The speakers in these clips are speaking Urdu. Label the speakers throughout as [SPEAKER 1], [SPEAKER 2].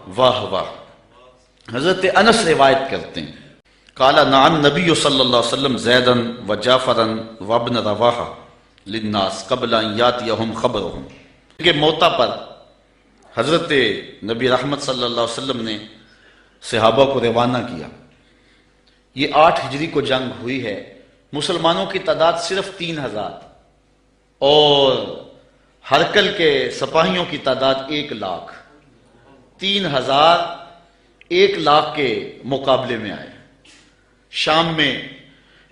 [SPEAKER 1] واہ واہ. حضرت انس روایت کرتے ہیں قال نعم نبی صلی اللہ علیہ وسلم زیدن و جعفرن و ابن رواحہ للناس قبل ان یاتیہم خبرہم. کہ موتا پر حضرت نبی رحمت صلی اللہ علیہ وسلم نے صحابہ کو روانہ کیا. یہ 8 ہجری کو جنگ ہوئی ہے. مسلمانوں کی تعداد صرف 3000 اور ہرکل کے سپاہیوں کی تعداد 1 لاکھ. 3000 1 لاکھ کے مقابلے میں آئے. شام میں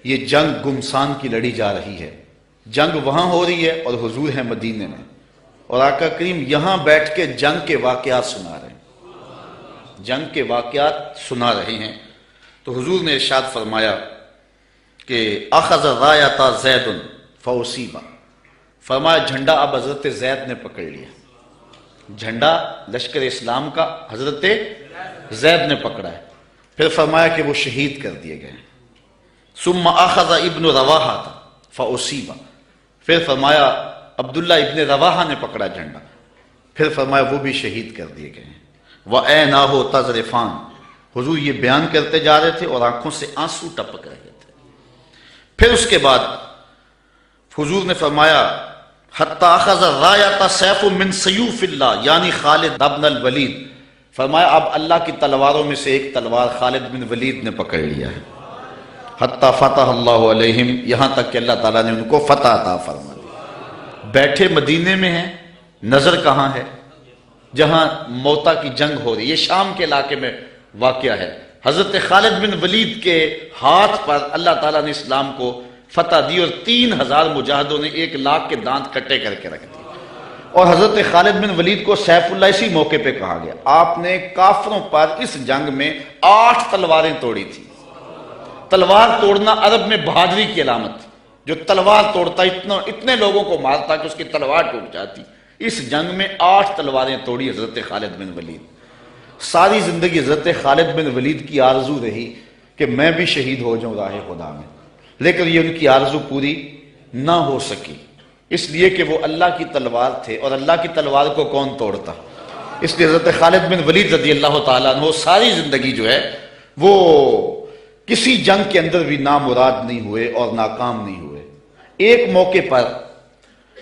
[SPEAKER 1] یہ جنگ گمسان کی لڑی جا رہی ہے. جنگ وہاں ہو رہی ہے اور حضور ہیں مدینے میں، اور آقا کریم یہاں بیٹھ کے جنگ کے واقعات سنا رہے ہیں. جنگ کے واقعات سنا رہے ہیں. تو حضور نے ارشاد فرمایا کہ اخذ الرایۃ زید فاصیب. فرمایا جھنڈا اب حضرت زید نے پکڑ لیا. جھنڈا لشکر اسلام کا حضرت زید نے پکڑا ہے. پھر فرمایا کہ وہ شہید کر دیے گئے. ثم اخذ ابن رواحہ فاصیب. پھر فرمایا عبداللہ ابن رواحہ نے پکڑا جھنڈا. پھر فرمایا وہ بھی شہید کر دیے گئے. وَعَيْنَاهُ تَذْرِفَانِ. حضور یہ بیان کرتے جا رہے تھے اور آنکھوں سے آنسو ٹپک رہے تھے. پھر اس کے بعد حضور نے فرمایا حَتَّى أَخَذَ الرَّایَةَ سَيْفٌ مِّن سَيُوفِ اللَّهِ یعنی خالد ابن الولید. فرمایا اب اللہ کی تلواروں میں سے ایک تلوار خالد بن ولید نے پکڑ لیا ہے. حَتَّى فَتَحَ اللَّهُ عَلَيْهِمْ یہاں تک کہ اللہ تعالیٰ نے ان کو فتح عطا فرما دی. بیٹھے مدینے میں ہیں، نظر کہاں ہے؟ جہاں موتا کی جنگ ہو رہی. یہ شام کے علاقے میں واقعہ ہے. حضرت خالد بن ولید کے ہاتھ پر اللہ تعالیٰ نے اسلام کو فتح دی اور 3000 مجاہدوں نے 1 لاکھ کے دانت کٹے کر کے رکھ دیے. اور حضرت خالد بن ولید کو سیف اللہ اسی موقع پہ کہا گیا. آپ نے کافروں پر اس جنگ میں 8 تلواریں توڑی تھی. تلوار توڑنا عرب میں بہادری کی علامت. جو تلوار توڑتا اتنے لوگوں کو مارتا کہ اس کی تلوار ٹوٹ جاتی. اس جنگ میں 8 تلواریں توڑی حضرت خالد بن ولید. ساری زندگی حضرت خالد بن ولید کی آرزو رہی کہ میں بھی شہید ہو جاؤں راہ خدا میں، لیکن یہ ان کی آرزو پوری نہ ہو سکی، اس لیے کہ وہ اللہ کی تلوار تھے اور اللہ کی تلوار کو کون توڑتا. اس لیے حضرت خالد بن ولید رضی اللہ تعالیٰ عنہ ساری زندگی جو ہے وہ کسی جنگ کے اندر بھی نامراد نہیں ہوئے اور ناکام نہیں ہوئے. ایک موقع پر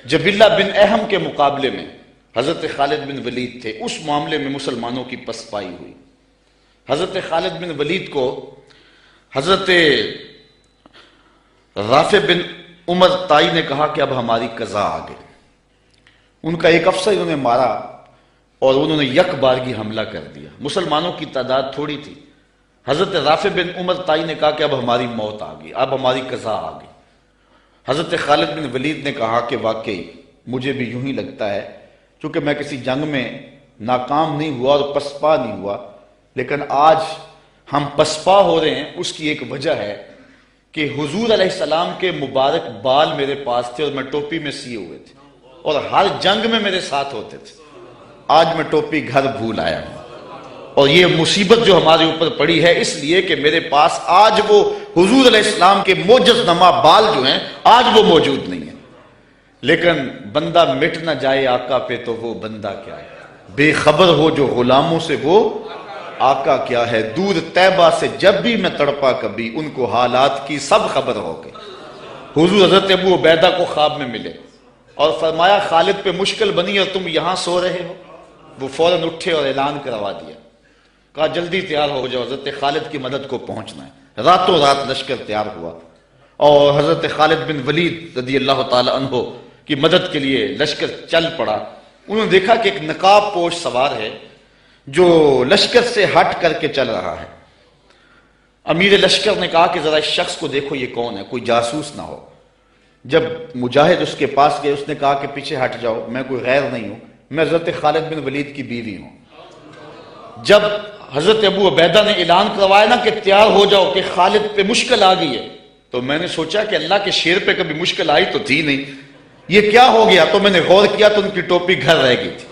[SPEAKER 1] جبلہ بن اہم کے مقابلے میں حضرت خالد بن ولید تھے. اس معاملے میں مسلمانوں کی پسپائی ہوئی. حضرت خالد بن ولید کو حضرت رافع بن عمر طائی نے کہا کہ اب ہماری قضا آ گئی. ان کا ایک افسر انہوں نے مارا اور انہوں نے یک بارگی حملہ کر دیا. مسلمانوں کی تعداد تھوڑی تھی. حضرت رافع بن عمر طائی نے کہا کہ اب ہماری موت آ گئی، اب ہماری قضا آ گئی. حضرت خالد بن ولید نے کہا کہ واقعی مجھے بھی یوں ہی لگتا ہے، چونکہ میں کسی جنگ میں ناکام نہیں ہوا اور پسپا نہیں ہوا، لیکن آج ہم پسپا ہو رہے ہیں. اس کی ایک وجہ ہے کہ حضور علیہ السلام کے مبارک بال میرے پاس تھے اور میں ٹوپی میں سیے ہوئے تھے اور ہر جنگ میں میرے ساتھ ہوتے تھے. آج میں ٹوپی گھر بھول آیا ہوں اور یہ مصیبت جو ہمارے اوپر پڑی ہے اس لیے کہ میرے پاس آج وہ حضور علیہ السلام کے معجز نما بال جو ہیں آج وہ موجود نہیں ہیں. لیکن بندہ مٹ نہ جائے آقا پہ تو وہ بندہ کیا ہے. بے خبر ہو جو غلاموں سے وہ آقا کیا ہے. دور طیبہ سے جب بھی میں تڑپا کبھی ان کو حالات کی سب خبر ہو گئی. حضور حضرت ابو عبیدہ کو خواب میں ملے اور فرمایا خالد پہ مشکل بنی اور تم یہاں سو رہے ہو. وہ فوراً اٹھے اور اعلان کروا دیا. کہا جلدی تیار ہو جاؤ، حضرت خالد کی مدد کو پہنچنا ہے. راتوں رات لشکر تیار ہوا اور حضرت خالد بن ولید رضی اللہ تعالی عنہ کی مدد کے لیے لشکر چل پڑا. انہوں نے دیکھا کہ ایک نقاب پوش سوار ہے جو لشکر سے ہٹ کر کے چل رہا ہے. امیر لشکر نے کہا کہ ذرا اس شخص کو دیکھو یہ کون ہے، کوئی جاسوس نہ ہو. جب مجاہد اس کے پاس گئے اس نے کہا کہ پیچھے ہٹ جاؤ، میں کوئی غیر نہیں ہوں، میں حضرت خالد بن ولید کی بیوی ہوں. جب حضرت ابو عبیدہ نے اعلان کروایا نا کہ تیار ہو جاؤ کہ خالد پہ مشکل آ گئی ہے، تو میں نے سوچا کہ اللہ کے شیر پہ کبھی مشکل آئی تو تھی نہیں، یہ کیا ہو گیا. تو میں نے غور کیا تو ان کی ٹوپی گھر رہ گئی تھی.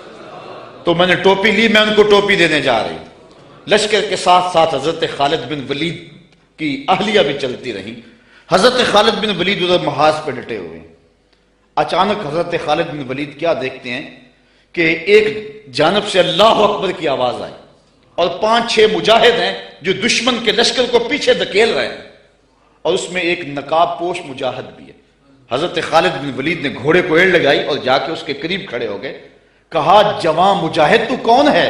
[SPEAKER 1] تو میں نے ٹوپی لی، میں ان کو ٹوپی دینے جا رہی. لشکر کے ساتھ ساتھ حضرت خالد بن ولید کی اہلیہ بھی چلتی رہی. حضرت خالد بن ولید ادھر محاذ پہ ڈٹے ہوئے. اچانک حضرت خالد بن ولید کیا دیکھتے ہیں کہ ایک جانب سے اللہ اکبر کی آواز آئی اور 5-6 مجاہد ہیں جو دشمن کے لشکر کو پیچھے دھکیل رہے ہیں، اور اس میں ایک نقاب پوش مجاہد بھی ہے۔ حضرت خالد بن ولید نے گھوڑے کو ایڑ لگائی اور جا کے اس کے قریب کھڑے ہو گئے، کہا جوان مجاہد تو کون ہے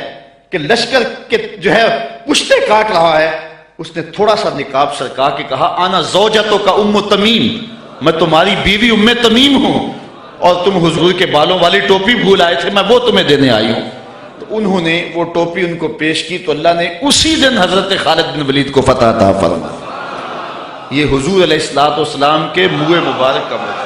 [SPEAKER 1] کہ لشکر کے جو ہے پشتے کاٹ رہا ہے؟ اس نے تھوڑا سا نقاب سرکا کے کہا انا زوجتو کا ام تمیم، میں تمہاری بیوی ام تمیم ہوں، اور تم حضور کے بالوں والی ٹوپی بھول آئے تھے، میں وہ تمہیں دینے آئی ہوں۔ تو انہوں نے وہ ٹوپی ان کو پیش کی تو اللہ نے اسی دن حضرت خالد بن ولید کو فتح عطا فرمائی۔ یہ حضور علیہ الصلوۃ والسلام کے منہ مبارک کا موقع